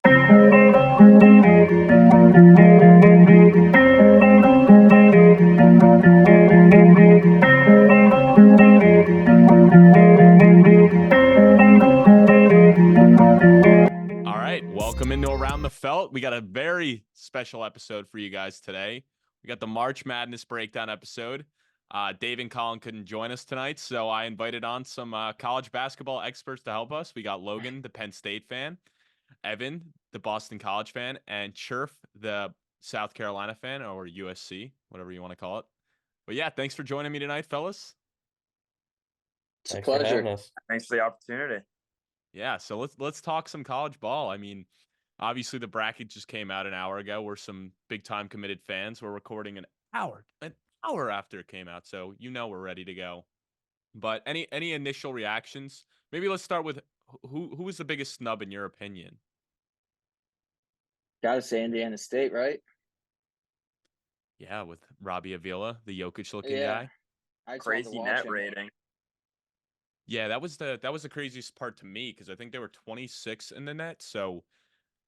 All right, welcome into Around the Felt. We got a very special episode for you guys today. We got the March Madness breakdown episode. Dave and Colin couldn't join us tonight, so I invited on some college basketball experts to help us. We got Logan, the Penn State fan, Evan, the Boston College fan, and Churf, the South Carolina fan, or USC, whatever you want to call it. But yeah, thanks for joining me tonight, fellas. It's a Thanks for having pleasure. us. Thanks for the opportunity. Yeah, so let's talk some college ball. I mean, obviously the bracket just came out an hour ago. We're some big time committed fans. We're recording an hour after it came out, so we're ready to go. But any initial reactions? Maybe let's start with who was the biggest snub in your opinion? Gotta say Indiana State, right? Yeah, with Robbie Avila, the Jokic looking Yeah. guy. I just wanted to Crazy watch net him. rating. Yeah, that was the craziest part to me because I think they were 26 in the net. So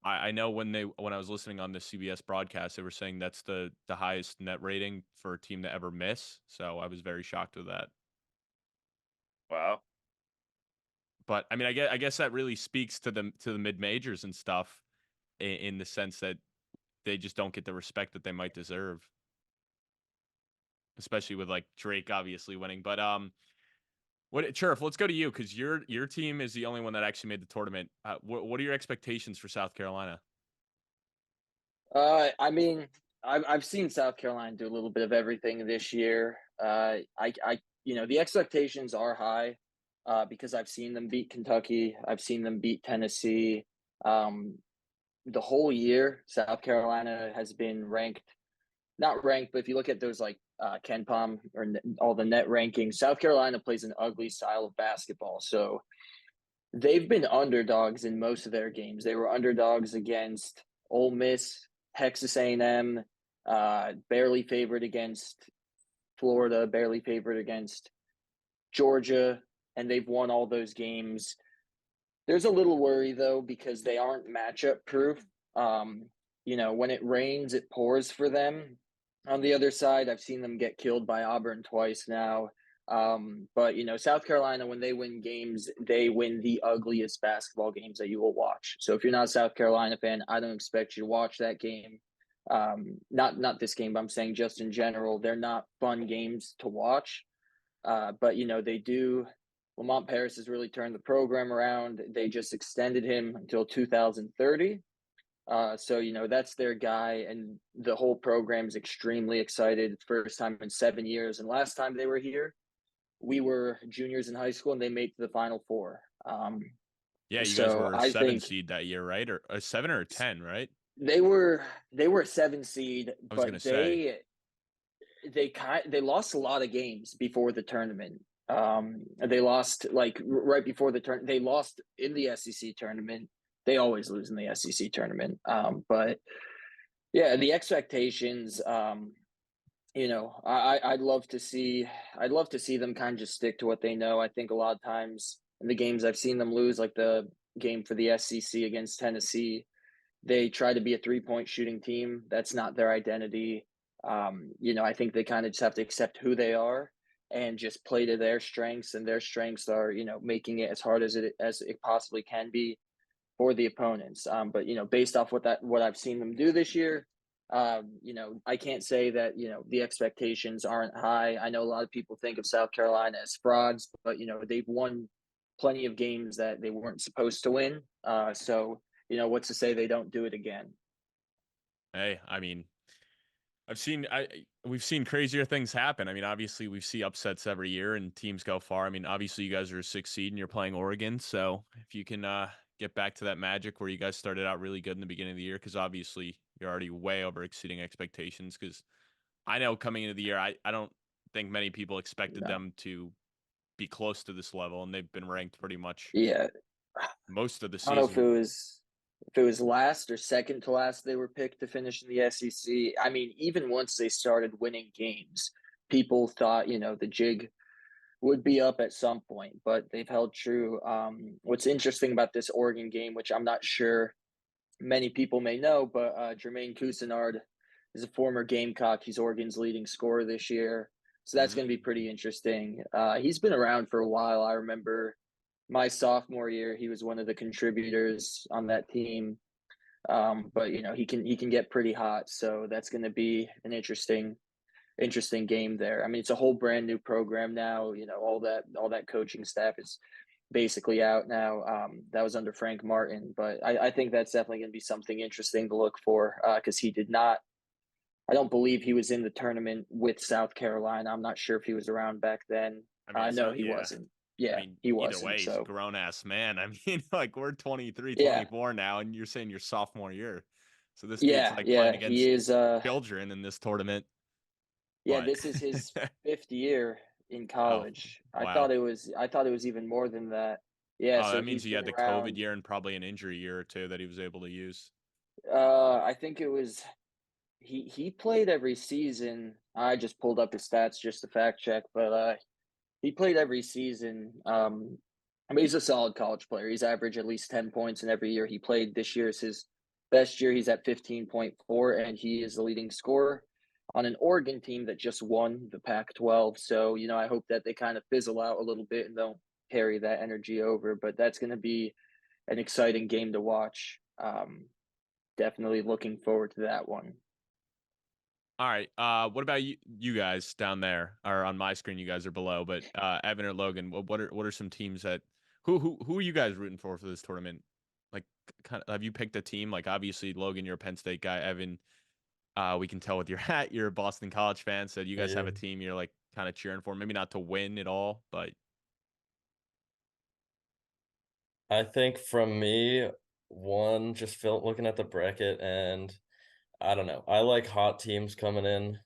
I know when I was listening on the CBS broadcast, they were saying that's the highest net rating for a team to ever miss. So I was very shocked with that. Wow. But I mean, I guess that really speaks to the mid majors and stuff in the sense that they just don't get the respect that they might deserve, especially with like Drake obviously winning. But Sheriff, let's go to you because your team is the only one that actually made the tournament. What are your expectations for South Carolina? I mean, I've seen South Carolina do a little bit of everything this year. The expectations are high because I've seen them beat Kentucky. I've seen them beat Tennessee. The whole year, South Carolina has been not ranked, but if you look at those like Ken Pom or all the net rankings, South Carolina plays an ugly style of basketball. So they've been underdogs in most of their games. They were underdogs against Ole Miss, Texas A&M, barely favored against Florida, barely favored against Georgia, and they've won all those games. There's a little worry though because they aren't matchup proof. When it rains, it pours for them. On the other side, I've seen them get killed by Auburn twice now. But South Carolina, when they win games, they win the ugliest basketball games that you will watch. So if you're not a South Carolina fan, I don't expect you to watch that game. Not this game, but I'm saying just in general, they're not fun games to watch. But they do. Lamont Paris has really turned the program around. They just extended him until 2030. So that's their guy, and the whole program's extremely excited. First time in 7 years, and last time they were here, we were juniors in high school, and they made to the Final Four. Yeah, you guys So were a I 7 think seed that year, right? Or a 7 or a 10, right? they were a 7 seed, I was gonna but say. they lost a lot of games before the tournament. They lost like right before the tournament. They lost in the SEC tournament. They always lose in the SEC tournament. But yeah, the expectations. I'd love to see them kind of just stick to what they know. I think a lot of times in the games I've seen them lose, like the game for the SEC against Tennessee, they try to be a 3-point shooting team. It not their identity. I think they kind of just have to accept who they are and just play to their strengths, and their strengths are, making it as hard as it possibly can be for the opponents. But based off what I've seen them do this year, I can't say that the expectations aren't high. I know a lot of people think of South Carolina as frauds, but they've won plenty of games that they weren't supposed to win. So what's to say they don't do it again? Hey, I mean, we've seen crazier things happen. I mean, obviously we see upsets every year and teams go far. I mean, obviously you guys are a 6 seed and you're playing Oregon, so if you can get back to that magic where you guys started out really good in the beginning of the year, because obviously you're already way over exceeding expectations. Because I know coming into the year, I don't think many people expected No. them to be close to this level, and they've been ranked pretty much Yeah, most of the I don't know season. if it was last or second to last they were picked to finish in the SEC. I mean, even once they started winning games, people thought the jig would be up at some point, but they've held true. What's interesting about this Oregon game, which I'm not sure many people may know, but Jermaine Cousinard is a former Gamecock. He's Oregon's leading scorer this year. So that's going to be pretty interesting. He's been around for a while. I remember my sophomore year, he was one of the contributors on that team. But he can get pretty hot. So that's going to be an interesting game there. I mean, it's a whole brand new program now. All that coaching staff is basically out now. That was under Frank Martin, but I think that's definitely going to be something interesting to look for because he did not. I don't believe he was in the tournament with South Carolina. I'm not sure if he was around back then. I mean, No, he wasn't. I Yeah, mean, he either wasn't. way, he's a So grown ass man. I mean, like we're 23, yeah, 24 now, and you're saying your sophomore year. So this dude's like playing yeah, he against is. children in this tournament. Yeah, But this is his fifth year in oh college. I wow. thought it was. I thought it was even more than that. Yeah, Oh, so that means he's he been had the COVID around. year and probably an injury year or two that he was able to use. I think it was he played every season. I just pulled up his stats just to fact check, but he played every season. I mean, he's a solid college player. He's averaged at least 10 points in every year he played. This year is his best year. He's at 15.4, and he is the leading scorer on an Oregon team that just won the Pac-12. So, I hope that they kind of fizzle out a little bit and don't carry that energy over. But that's going to be an exciting game to watch. Definitely looking forward to that one. All right. What about you guys down there, or on my screen? You guys are below, but Evan or Logan, what are some teams that who are you guys rooting for this tournament? Like, kind of, have you picked a team? Like, obviously, Logan, you're a Penn State guy. Evan, we can tell with your hat, you're a Boston College fan. So, do you guys have Yeah. a team you're like kind of cheering for? Maybe not to win at all, but I think from me, one, just looking at the bracket, and I don't know. I like hot teams coming in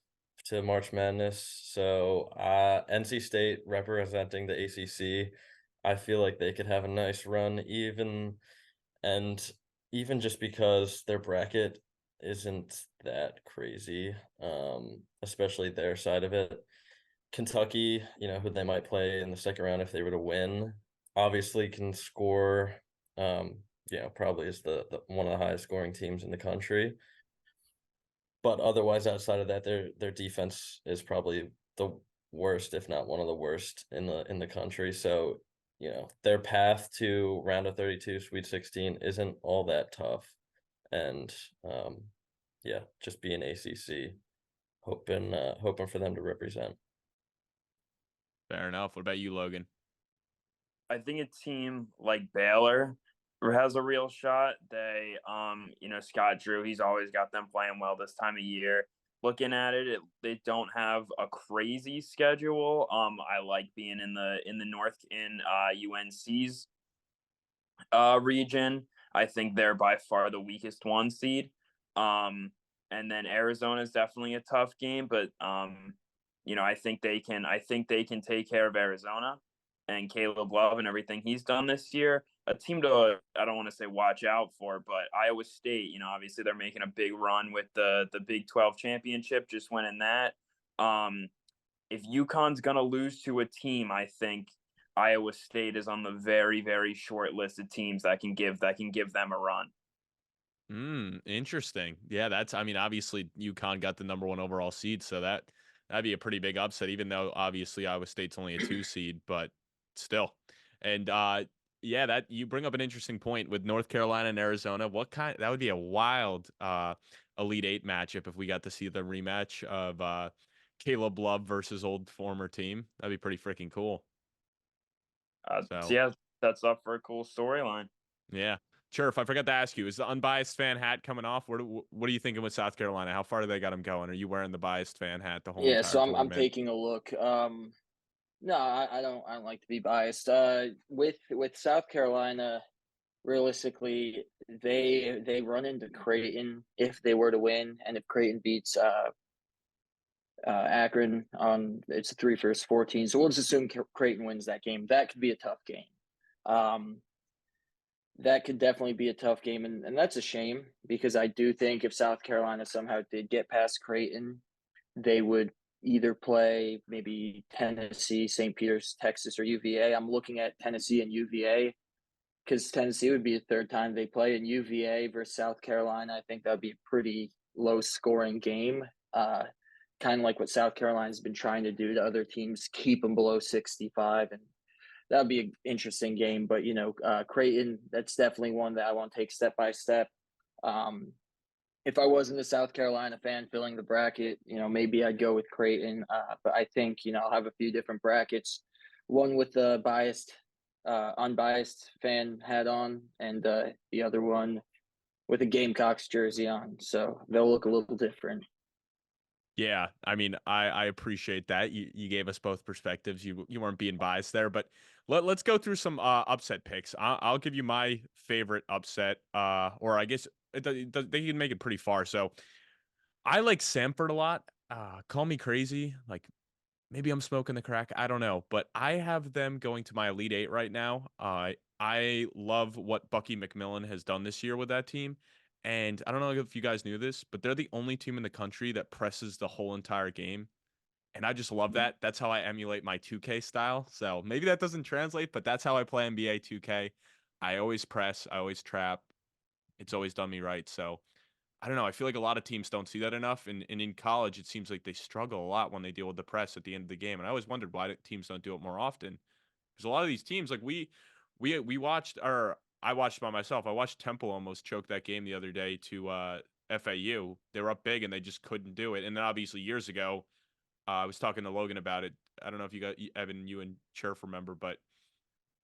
to March Madness. So NC State representing the ACC, I feel like they could have a nice run and even just because their bracket isn't that crazy, especially their side of it. Kentucky, who they might play in the second round if they were to win, obviously can score. Probably is the one of the highest scoring teams in the country. But otherwise, outside of that, their defense is probably the worst, if not one of the worst in the country. So, their path to round of 32, Sweet 16 isn't all that tough. And just being ACC, hoping for them to represent. fair enough. What about you, Logan? I think a team like Baylor has a real shot. They, Scott Drew, he's always got them playing well this time of year. Looking at it, they don't have a crazy schedule. I like being in the north in UNC's region. I think they're by far the weakest one seed. And then Arizona is definitely a tough game, but I think they can. I think they can take care of Arizona and Caleb Love and everything he's done this year. A team to, I don't want to say watch out for, but Iowa State, obviously they're making a big run with the Big 12 championship, just winning that. If UConn's going to lose to a team, I think Iowa State is on the very, very short list of teams that can give them a run. Interesting. Yeah, I mean, obviously UConn got the number 1 overall seed, so that'd be a pretty big upset, even though obviously Iowa State's only a 2 seed, but still. And yeah, that you bring up an interesting point with North Carolina and Arizona. That would be a wild Elite Eight matchup if we got to see the rematch of Caleb Love versus old former team. That'd be pretty freaking cool. Yeah, that's up for a cool storyline. Yeah. Sure. If I forgot to ask you, is the unbiased fan hat coming off? What are you thinking with South Carolina? How far do they got him going? Are you wearing the biased fan hat the whole Yeah, entire so I'm tournament? taking a look. No, I don't like to be biased. With South Carolina, realistically, they run into Creighton if they were to win, and if Creighton beats Akron on it's a 3 versus 14. So we'll just assume Creighton wins that game. That could be a tough game. That could definitely be a tough game, and that's a shame because I do think if South Carolina somehow did get past Creighton, they would either play maybe Tennessee, St. Peter's, Texas, or UVA. I'm looking at Tennessee and UVA because Tennessee would be the third time they play, in UVA versus South Carolina. I think that would be a pretty low scoring game. Kind of like what South Carolina's been trying to do to other teams, keep them below 65. And that would be an interesting game. But, Creighton, that's definitely one that I want to take step by step. If I wasn't a South Carolina fan filling the bracket, maybe I'd go with Creighton. But I think, I'll have a few different brackets. One with the unbiased fan hat on, and the other one with a Gamecocks jersey on. So they'll look a little different. Yeah, I mean, I appreciate that. You gave us both perspectives. You weren't being biased there, but let's go through some upset picks. I'll give you my favorite upset, or I guess they can make it pretty far. So I like Samford a lot. Call me crazy, like maybe I'm smoking the crack. I don't know, but I have them going to my Elite Eight right now. I love what Bucky McMillan has done this year with that team. And I don't know if you guys knew this, but they're the only team in the country that presses the whole entire game. And I just love that. That's how I emulate my 2K style. So maybe that doesn't translate, but that's how I play NBA 2K. I always press, I always trap. It's always done me right. So I don't know. I feel like a lot of teams don't see that enough. And in college, it seems like they struggle a lot when they deal with the press at the end of the game. And I always wondered why teams don't do it more often. Because a lot of these teams, like we watched, or I watched by myself. I watched Temple almost choke that game the other day to FAU. They were up big and they just couldn't do it. And then obviously years ago, I was talking to Logan about it. I don't know if you got Evan, you and Cherf remember, but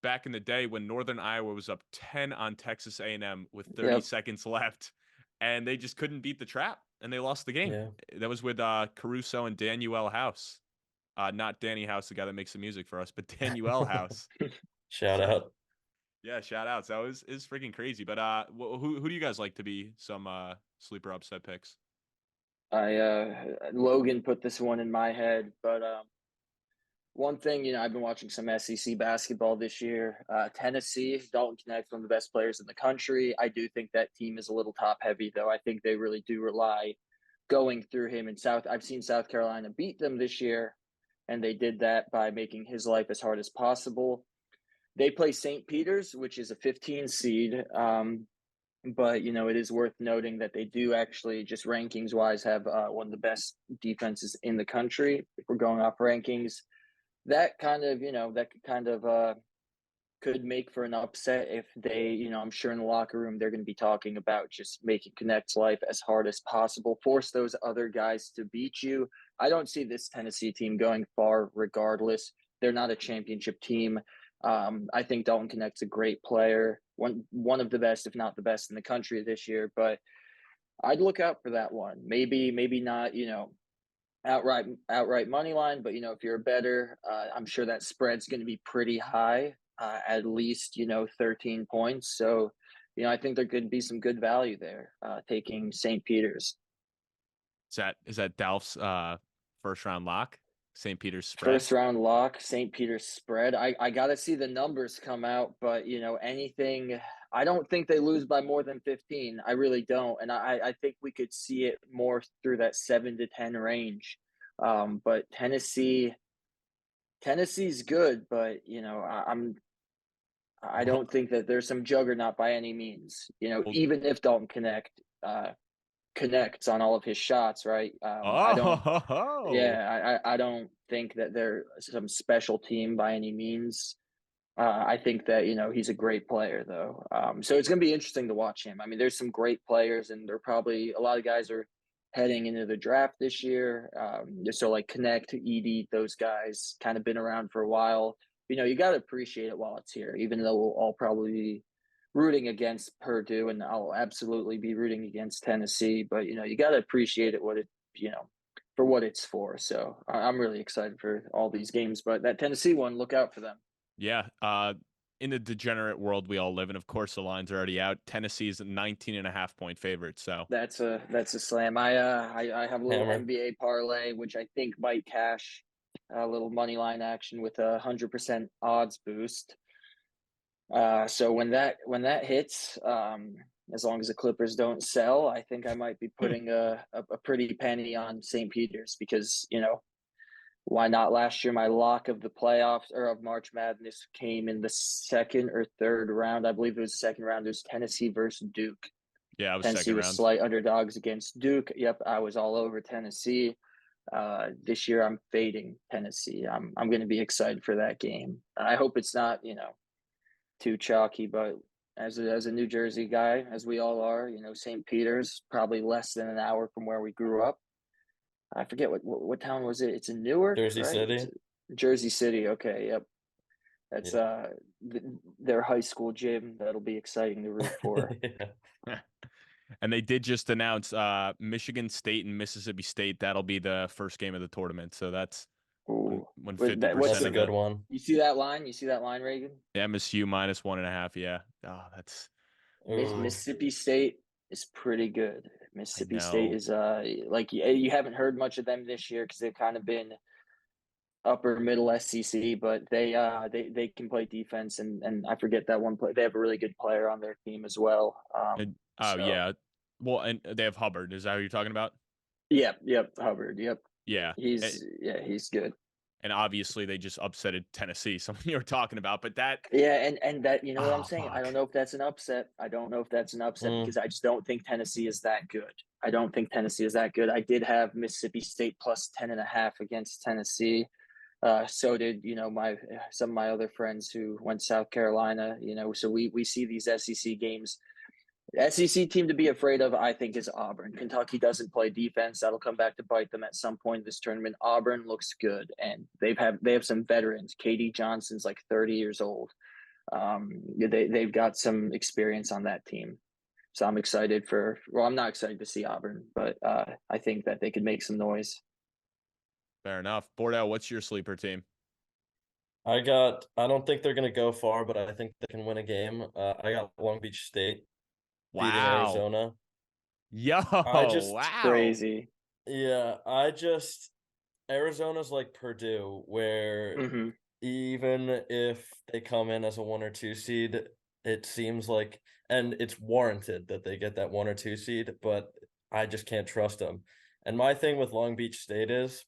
back in the day when Northern Iowa was up 10 on Texas A&M with 30 Yep. seconds left, and they just couldn't beat the trap, and they lost the game. Yeah. That was with Caruso and Daniel House. Not Danny House, the guy that makes the music for us, but Daniel House. Shout So, out. yeah, shout out. So it's freaking crazy. But who do you guys like to be some sleeper upset picks? Logan put this one in my head, but one thing, I've been watching some SEC basketball this year. Tennessee, Dalton Connect's one of the best players in the country. I do think that team is a little top heavy, though. I think they really do rely going through him in South. I've seen South Carolina beat them this year, and they did that by making his life as hard as possible. They play St. Peter's, which is a 15 seed. But it is worth noting that they do actually, just rankings wise, have one of the best defenses in the country. If we're going off rankings, that kind of could make for an upset if they, I'm sure in the locker room they're going to be talking about just making Connect's life as hard as possible, force those other guys to beat you. I don't see this Tennessee team going far regardless. They're not a championship team. I think Dalton Connect's a great player, one of the best, if not the best in the country this year, but I'd look out for that one. Maybe not, outright money line, but if you're a better, I'm sure that spread's going to be pretty high, at least 13 points. So I think there could be some good value there, taking St. Peter's. Is that Dalf's first round lock? St. Peter's spread? First round lock, St. Peter's spread. I gotta see the numbers come out, but anything. I don't think they lose by more than 15. I really don't, and I think we could see it more through that 7 to 10 range. But Tennessee's good, but I don't think that there's some juggernaut by any means. Even if Dalton connects on all of his shots, right? I don't. Yeah, I don't think that they're some special team by any means. I think that he's a great player though. So it's going to be interesting to watch him. I mean, there's some great players, and they're probably a lot of guys are heading into the draft this year. So like Connect, Edie, those guys kind of been around for a while. You got to appreciate it while it's here, even though we'll all probably be rooting against Purdue, and I'll absolutely be rooting against Tennessee. But you got to appreciate it for what it's for. So I'm really excited for all these games. But that Tennessee one, look out for them. Yeah. In the degenerate world we all live in, of course, the lines are already out. Tennessee's a 19.5-point favorite. So that's a slam. I have a little Hammer. NBA parlay, which I think might cash a little money line action with 100% odds boost. So when that hits, as long as the Clippers don't sell, I think I might be putting a pretty penny on St. Peter's, because Why not? Last year, my lock of the playoffs or of March Madness came in the second or third round. I believe it was the second round. It was Tennessee versus Duke. Yeah, it was Tennessee second was round. slight underdogs against Duke. Yep, I was all over Tennessee. This year, I'm fading Tennessee. I'm going to be excited for that game. I hope it's not too chalky, but as a New Jersey guy, as we all are, St. Peter's probably less than an hour from where we grew up. I forget what town was it. It's in Newark, Jersey right? City. Jersey City. Okay, yep. That's Yeah. their high school gym. That'll be exciting to root for. Yeah. And they did just announce Michigan State and Mississippi State. That'll be the first game of the tournament. So that's Ooh, when But 50% That's a of good the one. You see that line? You see that line, Reagan? MSU -1.5. Yeah. Oh, that's Ooh. Mississippi State is pretty good. I Mississippi State know. is like you haven't heard much of them this year because they've kind of been upper middle SEC, but they can play defense and I forget that one play. They have a really good player on their team as well. Oh So yeah. Well, and they have Hubbard. Is that who you're talking about? yep, Hubbard. Yep, Yeah. he's good. And obviously they just upsetted Tennessee, something you were talking about. But that, Yeah, and that what I'm oh saying. I don't fuck. know if that's an upset. I don't know if that's an upset Mm. because I just don't think Tennessee is that good. I don't think Tennessee is that good. I did have Mississippi State plus 10.5 against Tennessee. So did my some of my other friends who went South Carolina. So we see these SEC games. The SEC team to be afraid of, I think, is Auburn. Kentucky doesn't play defense. That'll come back to bite them at some point in this tournament. Auburn looks good, and they have some veterans. KD Johnson's like 30 years old. They've got some experience on that team. So I'm excited for. Well, I'm not excited to see Auburn, but I think that they could make some noise. Fair enough. Bordeaux, what's your sleeper team? I don't think they're gonna go far, but I think they can win a game. I got Long Beach State beating Wow. Arizona. Yo, I just wow. Crazy. Yeah, Arizona's like Purdue, where hmm even if they come in as a 1 or 2 seed, it seems like, and it's warranted that they get that 1 or 2 seed, but I just can't trust them. And my thing with Long Beach State is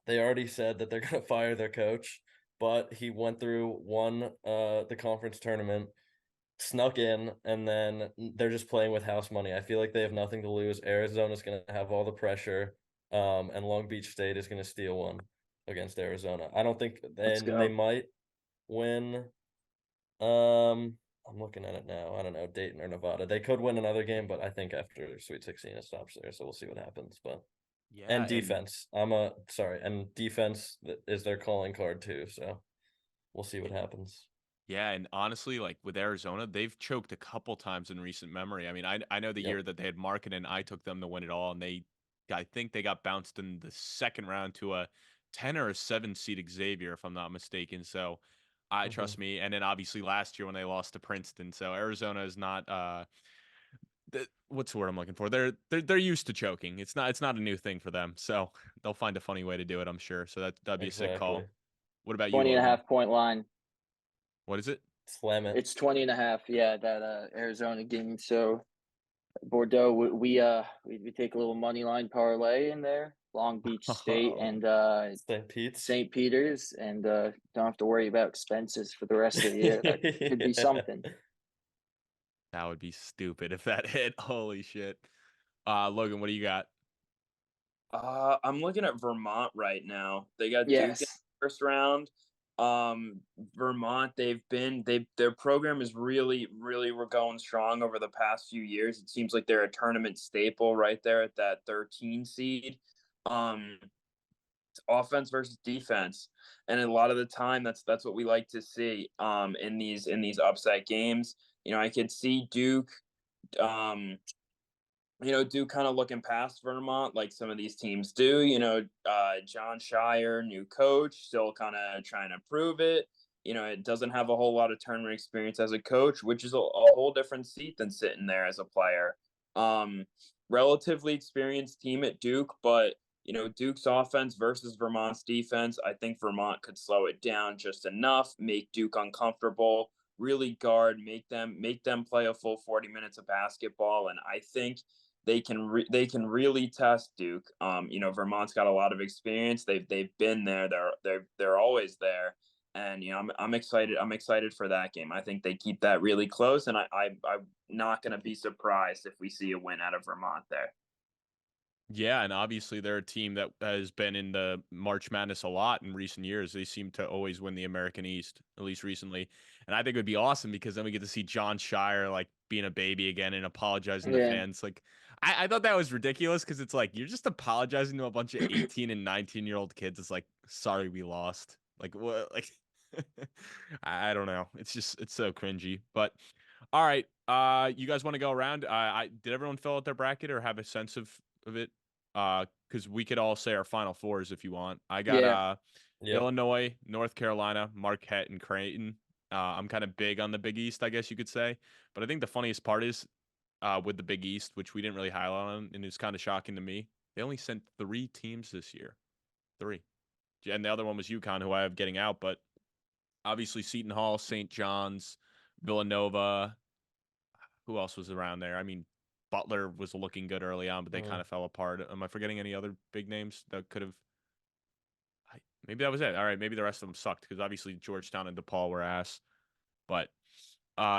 they already said that they're gonna fire their coach, but he went through won the conference tournament, snuck in, and then they're just playing with house money. I feel like they have nothing to lose. Arizona's gonna have all the pressure, and Long Beach State is gonna steal one against Arizona. I don't think, Let's and they go. might win. I'm looking at it now. I don't know, Dayton or Nevada. They could win another game, but I think after Sweet 16 it stops there, so we'll see what happens. But Yeah, and and defense. And defense is their calling card too, so we'll see what happens. yeah, and honestly, like with Arizona, they've choked a couple times in recent memory. I mean, I know the Yep. year that they had Markkanen, I took them to win it all, and I think they got bounced in the second round to a 10 or a 7 seed Xavier, if I'm not mistaken. So I Mm-hmm. trust me. And then obviously last year when they lost to Princeton, so Arizona is not what's the word I'm looking for? They're used to choking. It's not a new thing for them. So they'll find a funny way to do it, I'm sure. So that'd be a sick Exactly. call. What about you, 20 and a Logan? half point line. What is it? Slam it. It's 20.5. Yeah, that Arizona game. So Bordeaux, we take a little money line parlay in there. Long Beach State Oh, and St. Pete's. St. Peter's, and don't have to worry about expenses for the rest of the year. That could be Yeah. something. that would be stupid if that hit. Holy shit. Logan, what do you got? I'm looking at Vermont right now. They got Duke in the Yes, first round. Vermont, their program is really we're going strong over the past few years. It seems like they're a tournament staple right there at that 13 seed. It's offense versus defense, and a lot of the time that's what we like to see in these upset games. I could see Duke um Duke kind of looking past Vermont like some of these teams do. John Shire, new coach, still kind of trying to prove it. It doesn't have a whole lot of tournament experience as a coach, which is a whole different seat than sitting there as a player. Um, Relatively experienced team at Duke, but Duke's offense versus Vermont's defense, I think Vermont could slow it down just enough, make Duke uncomfortable, really guard, make them play a full 40 minutes of basketball, and I think they can really test Duke. You know, Vermont's got a lot of experience. They've been there. They're always there. And you know, I'm excited. I'm excited for that game. I think they keep that really close, and I'm not going to be surprised if we see a win out of Vermont there. Yeah, and obviously they're a team that has been in the March Madness a lot in recent years. They seem to always win the American East, at least recently. And I think it would be awesome because then we get to see John Shire like being a baby again and apologizing to Yeah. fans. Like I thought that was ridiculous because it's like you're just apologizing to a bunch of 18 and 19-year-old kids. It's like, sorry we lost. Like what like I don't know. It's so cringy. But all right. You guys want to go around? I did everyone fill out their bracket or have a sense of it? Because we could all say our final fours if you want. I got Yeah. Yep. Illinois, North Carolina, Marquette, and Creighton. I'm kind of big on the Big East, I guess you could say. But I think the funniest part is with the Big East, which we didn't really highlight on, and it's kind of shocking to me. They only sent 3 teams this year. 3. And the other one was UConn, who I have getting out, but obviously Seton Hall, St. John's, Villanova. Who else was around there? I mean, Butler was looking good early on, but they kind of fell apart. Am I forgetting any other big names that could have? Maybe that was it. All right, maybe the rest of them sucked because obviously Georgetown and DePaul were ass. But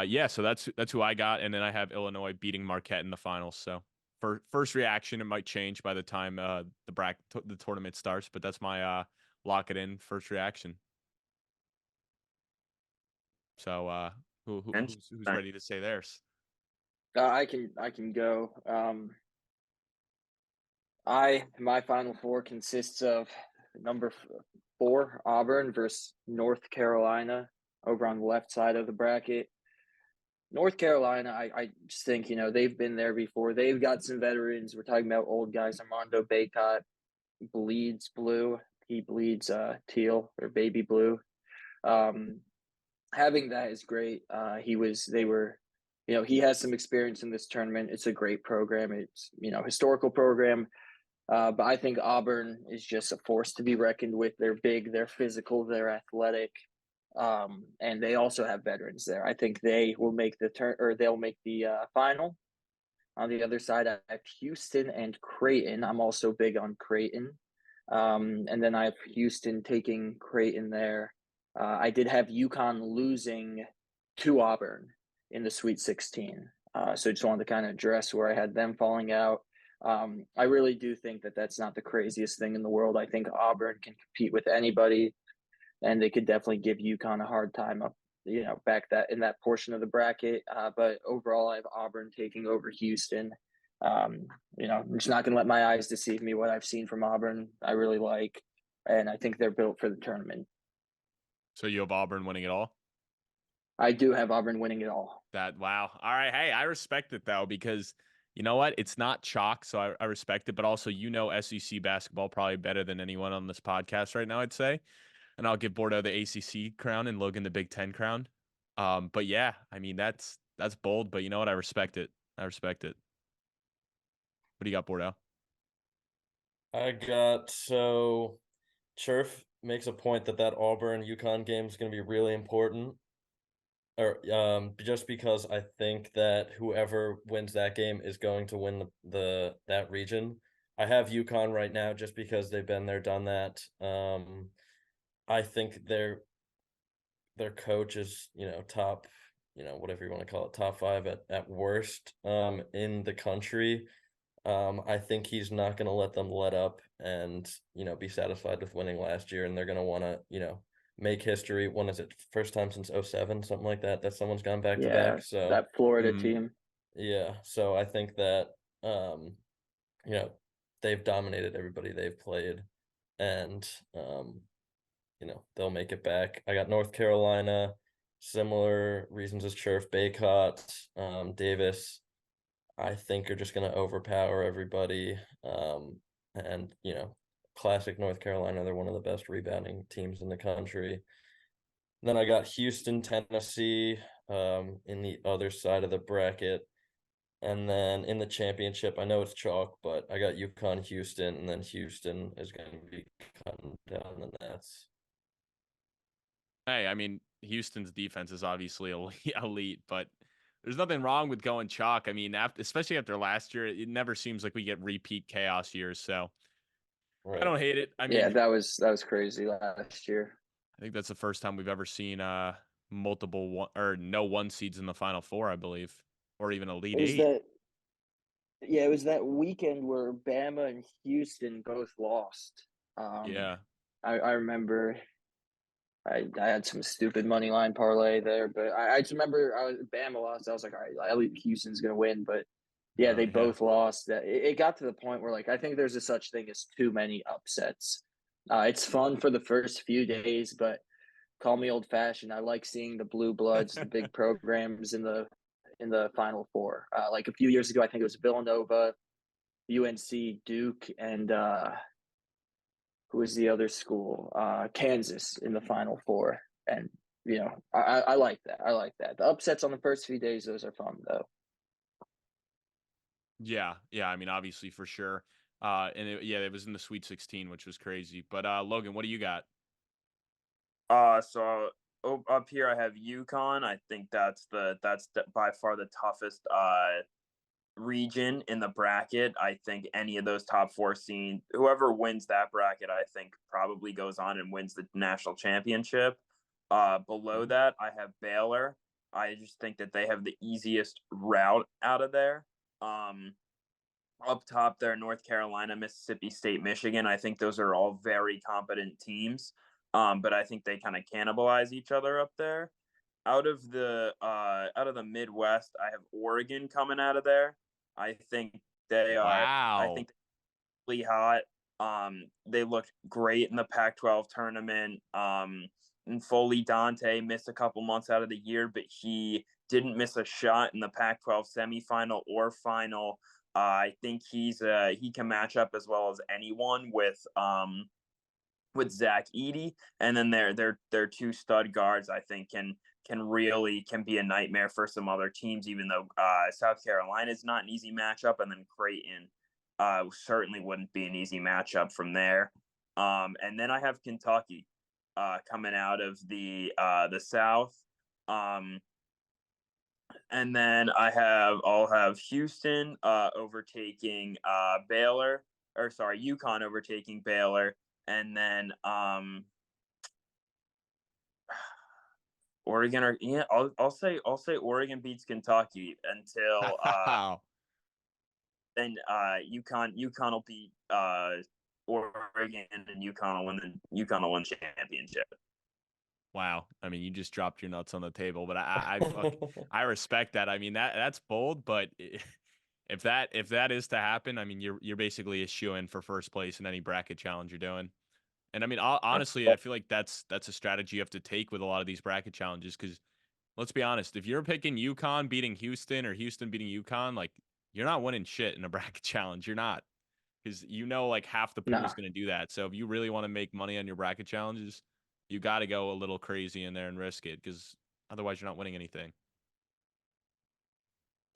yeah, so that's who I got, and then I have Illinois beating Marquette in the finals. So for first reaction, it might change by the time the tournament starts, but that's my lock it in first reaction. So who's ready to say theirs? I can go. My final four consists of number 4 Auburn versus North Carolina over on the left side of the bracket. North Carolina, I just think, you know, they've been there before. They've got some veterans. We're talking about old guys. Armando Bacot bleeds blue. He bleeds teal or baby blue. Having that is great. You know, he has some experience in this tournament. It's a great program. It's, you know, historical program. But I think Auburn is just a force to be reckoned with. They're big, they're physical, they're athletic, and they also have veterans there. I think they will make they'll make the final. On the other side, I have Houston and Creighton. I'm also big on Creighton, and then I have Houston taking Creighton there. I did have UConn losing to Auburn in the Sweet 16. So just wanted to kind of address where I had them falling out. I really do think that that's not the craziest thing in the world. I think Auburn can compete with anybody, and they could definitely give UConn a hard time up, you know, back that in that portion of the bracket. But overall, I have Auburn taking over Houston. You know, I'm just not going to let my eyes deceive me. What I've seen from Auburn, I really like, and I think they're built for the tournament. So you have Auburn winning it all? I do have Auburn winning it all. Wow. All right. Hey, I respect it though, because you know what? It's not chalk, so I respect it. But also, you know, SEC basketball probably better than anyone on this podcast right now, I'd say. And I'll give Bordeaux the ACC crown and Logan the Big Ten crown. But yeah, I mean that's bold, but you know what? I respect it. I respect it. What do you got, Bordeaux? So Churf makes a point that Auburn UConn game is going to be really important. Or just because I think that whoever wins that game is going to win that region. I have UConn right now just because they've been there, done that. I think their coach is, you know, top, you know, whatever you want to call it, top 5 at worst in the country. I think he's not going to let them let up and, you know, be satisfied with winning last year, and they're going to want to, you know, make history. When is it? First time since 07, something like that someone's gone back to back. So that Florida team. Yeah. So I think that you know, they've dominated everybody they've played, and you know, they'll make it back. I got North Carolina, similar reasons as Churf, Baycott, Davis. I think are just going to overpower everybody. And, you know, classic North Carolina, they're one of the best rebounding teams in the country. Then I got Houston, Tennessee, in the other side of the bracket. And then in the championship, I know it's chalk, but I got UConn, Houston, and then Houston is going to be cutting down the nets. Hey, I mean, Houston's defense is obviously elite, but there's nothing wrong with going chalk. I mean, especially after last year, it never seems like we get repeat chaos years. So I Right. don't hate it. I Yeah, mean, that was crazy last year. I think that's the first time we've ever seen multiple one or no one seeds in the Final Four, I believe, or even Elite It was Eight. that Yeah, it was that weekend where Bama and Houston both lost. Yeah. I remember I had some stupid money line parlay there, but I just remember Bama lost. I was like, all right, I believe Houston's gonna win, but yeah, they Yeah. both lost. That it got to the point where like I think there's a such thing as too many upsets. It's fun for the first few days, but call me old fashioned. I like seeing the blue bloods, the big programs in the Final Four. Like a few years ago, I think it was Villanova, UNC, Duke, and who was the other school? Kansas in the Final Four. And I like that. I like that. The upsets on the first few days, those are fun though. Yeah. Yeah. I mean, obviously for sure. And it was in the Sweet 16, which was crazy. But Logan, what do you got? So up here I have UConn. I think that's by far the toughest region in the bracket. I think any of those top four seeds, whoever wins that bracket, I think probably goes on and wins the national championship. Below that, I have Baylor. I just think that they have the easiest route out of there. Up top there, North Carolina, Mississippi State, Michigan. I think those are all very competent teams. But I think they kind of cannibalize each other up there. Out of the Midwest, I have Oregon coming out of there. I think they are. I Wow. think they're really hot. They looked great in the Pac-12 tournament. And Foley Dante missed a couple months out of the year, but he didn't miss a shot in the Pac-12 semifinal or final. I think he can match up as well as anyone with Zach Edey, and then their two stud guards I think can be a nightmare for some other teams. Even though South Carolina is not an easy matchup, and then Creighton certainly wouldn't be an easy matchup from there. And then I have Kentucky coming out of the South. And then I'll have Houston overtaking Baylor, or sorry, UConn overtaking Baylor, and then Oregon or yeah, I'll say Oregon beats Kentucky until Wow. then UConn will beat Oregon, and UConn will win the championship. Wow. I mean, you just dropped your nuts on the table, but I respect that. I mean, that's bold, but if that is to happen, I mean, you're basically a shoo-in for first place in any bracket challenge you're doing. And I mean, honestly, I feel like that's a strategy you have to take with a lot of these bracket challenges because let's be honest, if you're picking UConn beating Houston or Houston beating UConn, like you're not winning shit in a bracket challenge. You're not. Because like half the pool is Nah. going to do that. So if you really want to make money on your bracket challenges, you got to go a little crazy in there and risk it because otherwise you're not winning anything.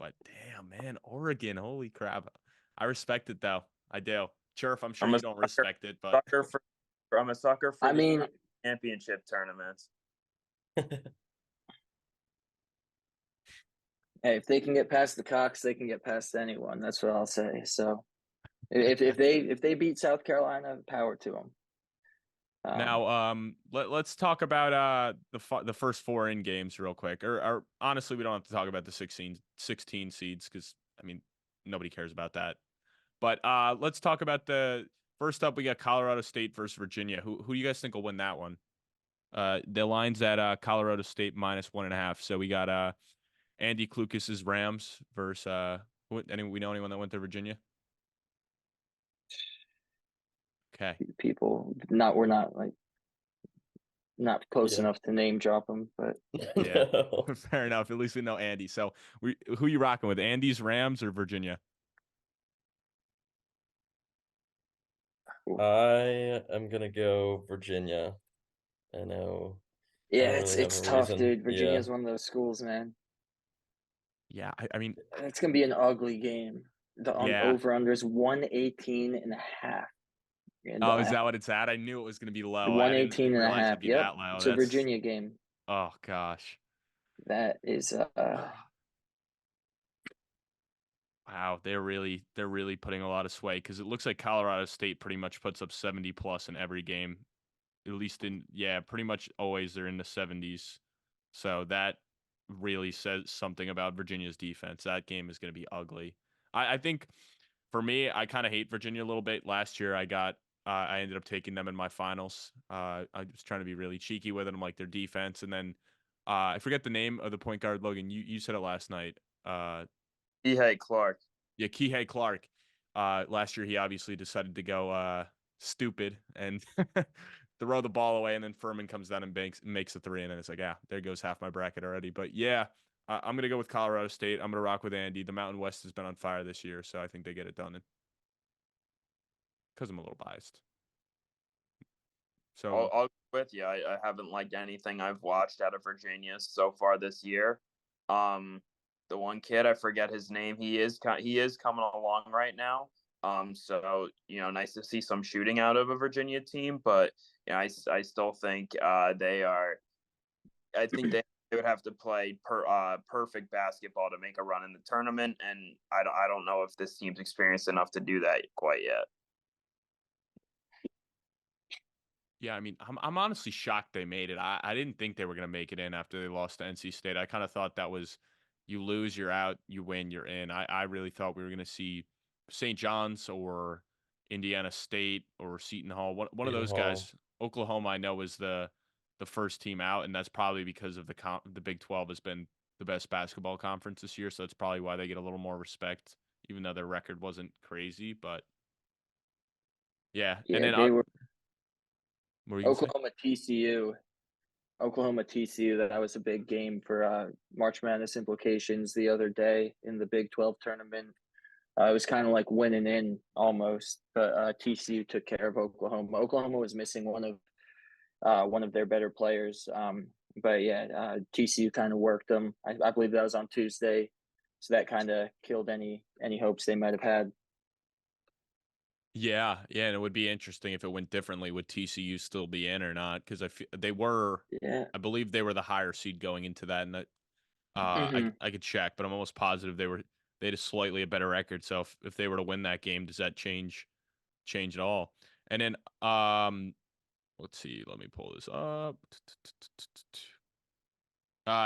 But damn, man, Oregon, holy crap. I respect it though. I do. Churf, I'm sure you don't respect it, but I'm a sucker for I mean, championship tournaments. hey, if they can get past the Cox, they can get past anyone. That's what I'll say. So if they beat South Carolina, power to them. now, let's talk about the first four in games real quick. Or honestly, we don't have to talk about the 16 seeds because I mean nobody cares about that. But let's talk about the first up. We got Colorado State versus Virginia. Who do you guys think will win that one? The line's at Colorado State -1.5. So we got Andy Klucas's Rams versus we know anyone that went to Virginia? Okay. People we're not close Yeah. enough to name drop them, but Yeah. No. Fair enough. At least we know Andy. So who you rocking with? Andy's Rams or Virginia? I am gonna go Virginia. I know. I yeah, don't really have it's a tough, reason. dude. Virginia Yeah. is one of those schools, man. Yeah, I mean, It's gonna be an ugly game. The yeah. over under is 118.5. And Oh, is that what it's at? I knew it was going to be low. I didn't 118 and a realize it'd half. be Yep. that low. It's a That's Virginia game. oh gosh. That is Wow, they're really putting a lot of sway because it looks like Colorado State pretty much puts up 70 plus in every game. At least pretty much always they're in the 70s. So that really says something about Virginia's defense. That game is going to be ugly. I think for me, I kind of hate Virginia a little bit. Last year, I ended up taking them in my finals. I was trying to be really cheeky with them, like their defense, and then I forget the name of the point guard. Logan, you said it last night. Hey, Clark. Yeah, Kihei Clark. Last year he obviously decided to go stupid and throw the ball away, and then Furman comes down and makes a three, and then it's like, yeah, there goes half my bracket already. But yeah, I'm gonna go with Colorado State. I'm gonna rock with Andy. The Mountain West has been on fire this year, so I think they get it done. Because I'm a little biased. So I'll go with you. I haven't liked anything I've watched out of Virginia so far this year. The one kid, I forget his name. He is coming along right now. So nice to see some shooting out of a Virginia team, but I still think they are. I think they would have to play perfect basketball to make a run in the tournament, and I don't know if this team's experienced enough to do that quite yet. yeah, I mean, I'm honestly shocked they made it. I didn't think they were gonna make it in after they lost to NC State. I kind of thought that was you lose, you're out, you win, you're in. I really thought we were gonna see St. John's or Indiana State or Seton Hall. One of Seton those Hall. guys. Oklahoma, I know, was the first team out, and that's probably because of the Big 12 has been the best basketball conference this year, so that's probably why they get a little more respect, even though their record wasn't crazy. But yeah, and Yeah, then they were what were you gonna say? Oklahoma TCU. Oklahoma TCU. That was a big game for March Madness implications the other day in the Big 12 tournament. It was kind of like winning in almost, but TCU took care of Oklahoma. Oklahoma was missing one of their better players, but yeah, TCU kind of worked them. I believe that was on Tuesday, so that kind of killed any hopes they might have had. Yeah, yeah, and it would be interesting if it went differently. Would TCU still be in or not? Because they were, Yeah. I believe they were the higher seed going into that, and that Mm-hmm. I could check, but I'm almost positive they had a slightly a better record. So if they were to win that game, does that change at all? And then let's see, let me pull this up.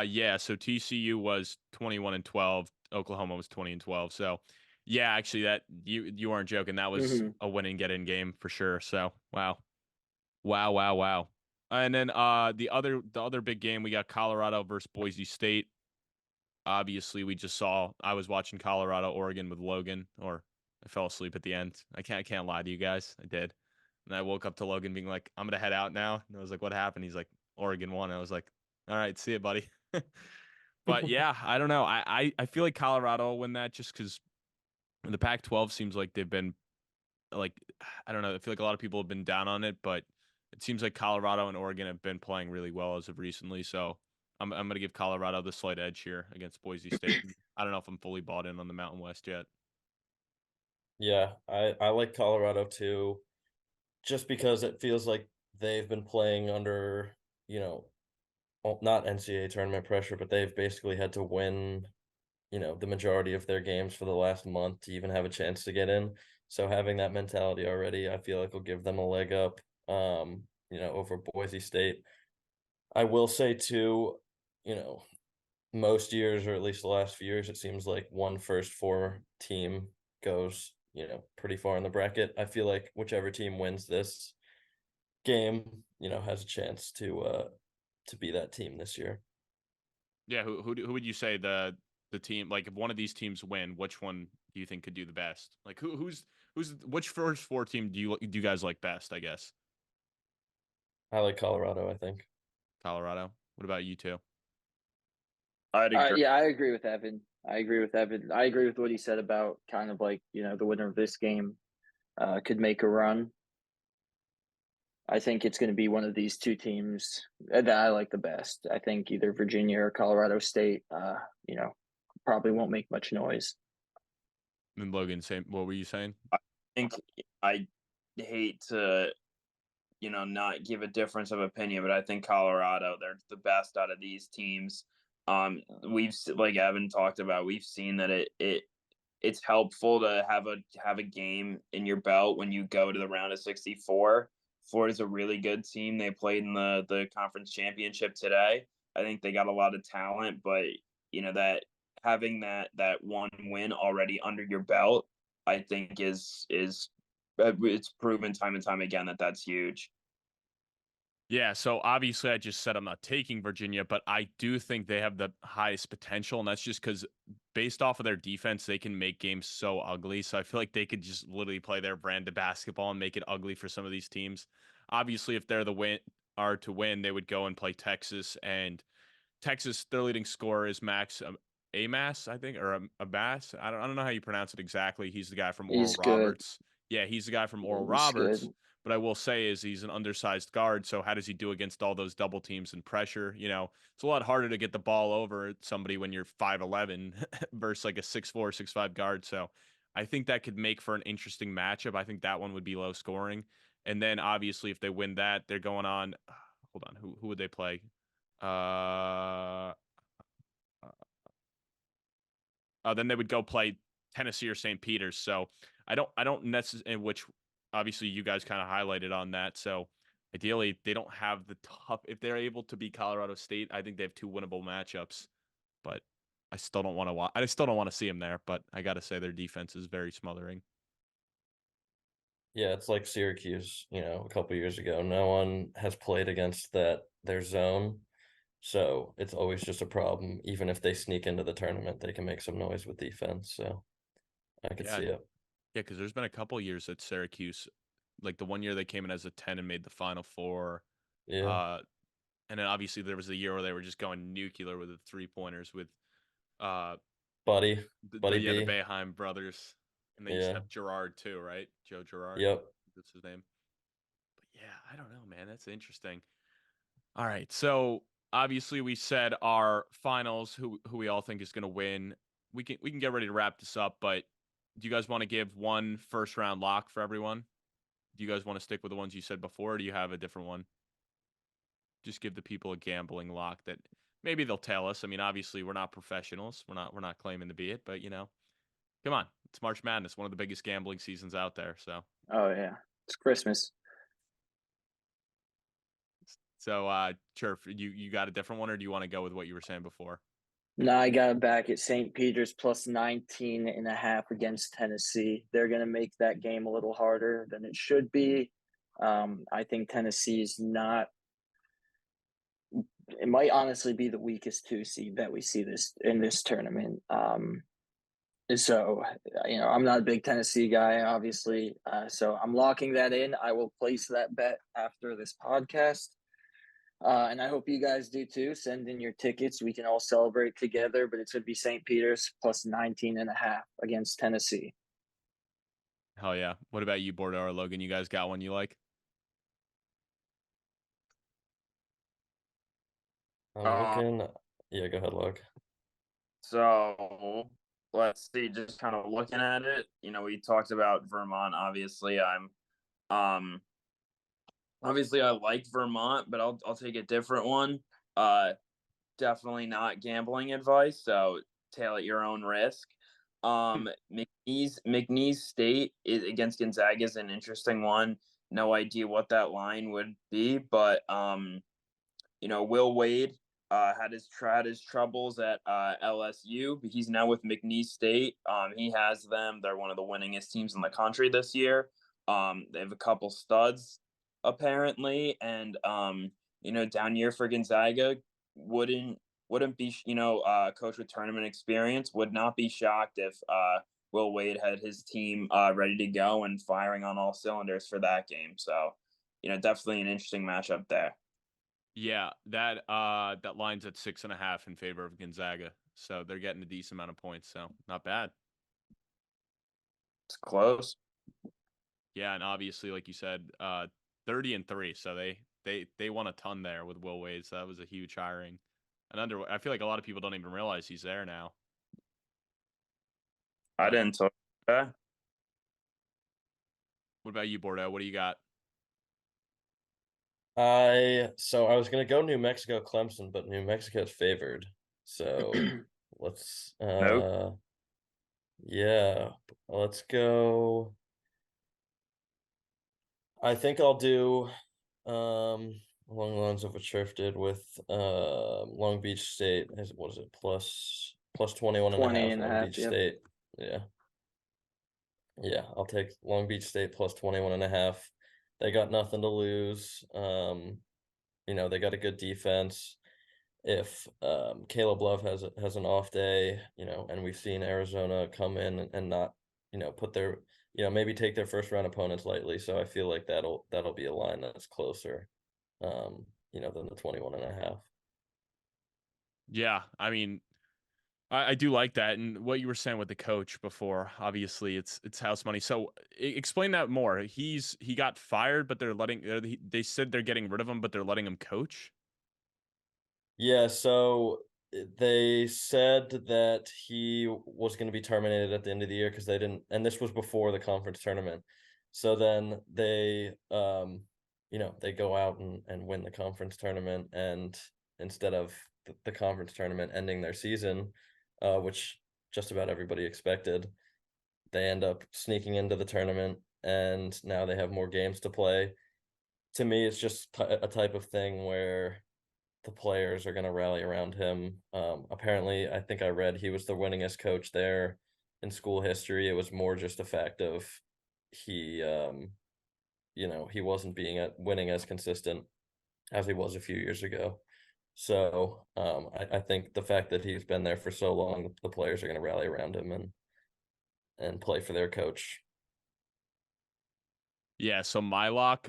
Yeah, so TCU was 21-12, Oklahoma was 20-12. So yeah, actually that you weren't joking. That was Mm-hmm. a win and get in game for sure. So wow. Wow, wow, wow. And then the other big game, we got Colorado versus Boise State. Obviously, we just saw I was watching Colorado Oregon with Logan, or I fell asleep at the end. I can't lie to you guys. I did. And I woke up to Logan being like, I'm gonna head out now. And I was like, what happened? He's like, Oregon won. I was like, all right, see you, buddy. But yeah, I don't know. I feel like Colorado will win that just because the Pac-12 seems like they've been like I don't know. I feel like a lot of people have been down on it, but it seems like Colorado and Oregon have been playing really well as of recently. So I'm gonna give Colorado the slight edge here against Boise State. I don't know if I'm fully bought in on the Mountain West yet. Yeah, I like Colorado too, just because it feels like they've been playing under, well, not NCAA tournament pressure, but they've basically had to win, the majority of their games for the last month to even have a chance to get in. So having that mentality already, I feel like will give them a leg up, over Boise State. I will say too, you know, most years, or at least the last few years, it seems like one first four team goes, pretty far in the bracket. I feel like whichever team wins this game, has a chance to be that team this year. Yeah, who would you say the team like if one of these teams win, which one do you think could do the best? Like who's which first four team do you guys like best? I guess I like Colorado, I think. Colorado. What about you two? I'd agree. Yeah, I agree with Evan. I agree with Evan. I agree with what he said about kind of like the winner of this game could make a run. I think it's going to be one of these two teams that I like the best. I think either Virginia or Colorado State, probably won't make much noise. And Logan, same. What were you saying? I think I hate to not give a difference of opinion, but I think Colorado, they're the best out of these teams. We've, like Evan talked about, we've seen that it it's helpful to have a game in your belt when you go to the round of 64. Florida's a really good team. They played in the conference championship today. I think they got a lot of talent, but that having that one win already under your belt, I think is it's proven time and time again that that's huge. Yeah, so obviously I just said I'm not taking Virginia, but I do think they have the highest potential, and that's just because based off of their defense, they can make games so ugly. So I feel like they could just literally play their brand of basketball and make it ugly for some of these teams. Obviously, if they're the win are to win, they would go and play Texas, and Texas, their leading scorer is Max Amas, I think, or Abbas. I don't know how you pronounce it exactly. He's the guy from Oral He's good. Roberts. Yeah, he's the guy from Oral He's good. Roberts. But I will say is he's an undersized guard. So how does he do against all those double teams and pressure? It's a lot harder to get the ball over somebody when you're 5'11" versus like a 6'4", 6'5" guard. So I think that could make for an interesting matchup. I think that one would be low scoring. And then obviously if they win that, they're going on. Hold on, who would they play? Uh, then they would go play Tennessee or St. Peter's. So I don't necessarily, which obviously you guys kind of highlighted on that. So ideally they don't have the tough, if they're able to beat Colorado State, I think they have two winnable matchups, but I still don't want to watch. I still don't want to see them there, but I got to say their defense is very smothering. Yeah, it's like Syracuse, a couple years ago. No one has played against their zone. So it's always just a problem. Even if they sneak into the tournament, they can make some noise with defense. So I could Yeah. see it. Yeah. Cause there's been a couple years at Syracuse, like the one year they came in as a 10 and made the Final Four. Yeah. Uh, and then obviously there was a year where they were just going nuclear with the 3-pointers with uh Buddy the B. Boeheim brothers, and they used to Yeah. have Gerard too, right? Joe Gerard, Yep. that's his name. But yeah, I don't know, man. That's interesting. All right, so obviously we said our finals, who we all think is going to win. We can get ready to wrap this up, but do you guys want to give one first round lock for everyone? Do you guys want to stick with the ones you said before, or do you have a different one? Just give the people a gambling lock that maybe they'll tell us. I mean, obviously we're not professionals. We're not claiming to be it, but come on. It's March Madness, one of the biggest gambling seasons out there. So Oh yeah, it's Christmas. Churf, you got a different one, or do you want to go with what you were saying before? No, I got it back at St. Peter's plus 19.5 against Tennessee. They're going to make that game a little harder than it should be. I think Tennessee's not. It might honestly be the weakest 2 seed that we see this in this tournament. So, I'm not a big Tennessee guy, obviously. So I'm locking that in. I will place that bet after this podcast. And I hope you guys do too. Send in your tickets. We can all celebrate together, but it's going to be St. Peter's plus 19.5 against Tennessee. Hell yeah. What about you, Bordeaux or Logan? You guys got one you like? I'm Uh, looking. Yeah, go ahead, Log. So let's see, just kind of looking at it, we talked about Vermont. Um obviously I like Vermont, but I'll take a different one. Uh Definitely not gambling advice, so tail at your own risk. McNeese State is against Gonzaga is an interesting one. No idea what that line would be, but Will Wade had his troubles at LSU, but he's now with McNeese State. He has them. They're one of the winningest teams in the country this year. They have a couple studs apparently, and down year for Gonzaga wouldn't be coach with tournament experience. Would not be shocked if Will Wade had his team ready to go and firing on all cylinders for that game. So definitely an interesting matchup there. Yeah, that line's at 6.5 in favor of Gonzaga. So they're getting a decent amount of points. So not bad. It's close. Yeah, and obviously, like you said, 30-3. So they won a ton there with Will Wade. So that was a huge hiring. And I feel like a lot of people don't even realize he's there now. I didn't talk that. What about you, Bordeaux? What do you got? I was gonna go New Mexico Clemson, but New Mexico's favored. So let's Nope. Yeah, let's go. I think I'll do along the lines of what Sheriff did with Long Beach State. What is it? Plus 21 and a 20 half and a Long half. Beach Yep. State. Yeah. Yeah, I'll take Long Beach State plus 21 and a half. They got nothing to lose. They got a good defense. If Caleb Love has an off day, and we've seen Arizona come in and not, put their, maybe take their first round opponents lightly. So I feel like that'll be a line that's closer, than the 21 and a half. Yeah, I mean, I do like that, and what you were saying with the coach before. Obviously, it's house money. So explain that more. He got fired, but they said they're getting rid of him, but they're letting him coach. Yeah, so they said that he was going to be terminated at the end of the year because they didn't, and this was before the conference tournament. So then they go out and win the conference tournament, and instead of the conference tournament ending their season, which just about everybody expected, they end up sneaking into the tournament, and now they have more games to play. To me, it's just a type of thing where the players are going to rally around him. Apparently, I think I read he was the winningest coach there in school history. It was more just a fact of he, he wasn't winning as consistent as he was a few years ago. So I think the fact that he's been there for so long, the players are going to rally around him and play for their coach. Yeah, so my lock,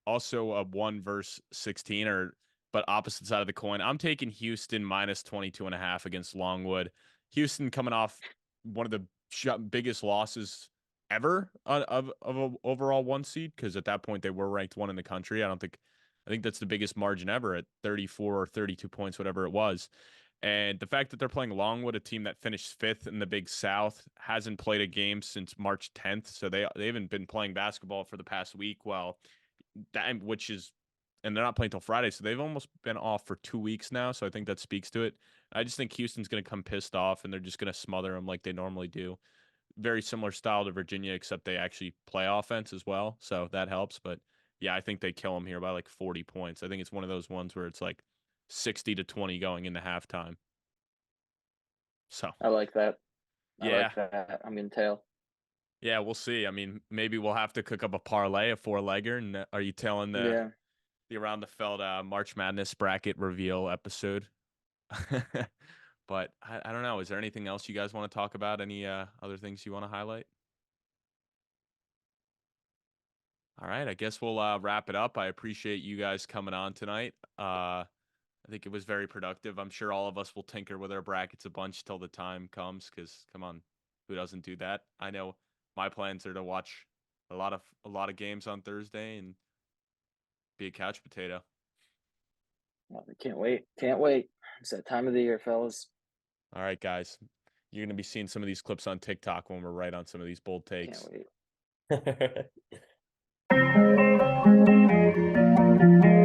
also a 1 versus 16, but opposite side of the coin. I'm taking Houston minus 22 and a half against Longwood. Houston coming off one of the biggest losses ever of a overall 1 seed, because at that point they were ranked 1 in the country. I think that's the biggest margin ever at 34 or 32 points, whatever it was. And the fact that they're playing Longwood, a team that finished 5th in the Big South, hasn't played a game since March 10th. So they haven't been playing basketball for the past week. Well, and they're not playing till Friday, so they've almost been off for 2 weeks now. So I think that speaks to it. I just think Houston's going to come pissed off, and they're just going to smother them like they normally do. Very similar style to Virginia, except they actually play offense as well, so that helps. But yeah, I think they kill them here by like 40 points. I think it's one of those ones where it's like 60-20 going into halftime. So I like that. I yeah, like that. I'm gonna tail. yeah, we'll see. I mean, maybe we'll have to cook up a parlay, a 4-legger. And are you telling Yeah. the Around the Feld March Madness bracket reveal episode? But I don't know. Is there anything else you guys want to talk about? Any other things you want to highlight? All right, I guess we'll wrap it up. I appreciate you guys coming on tonight. I think it was very productive. I'm sure all of us will tinker with our brackets a bunch till the time comes, because come on, who doesn't do that? I know my plans are to watch a lot of games on Thursday and be a couch potato. Can't wait. Can't wait. It's that time of the year, fellas. All right, guys. You're going to be seeing some of these clips on TikTok when we're right on some of these bold takes. Can't wait.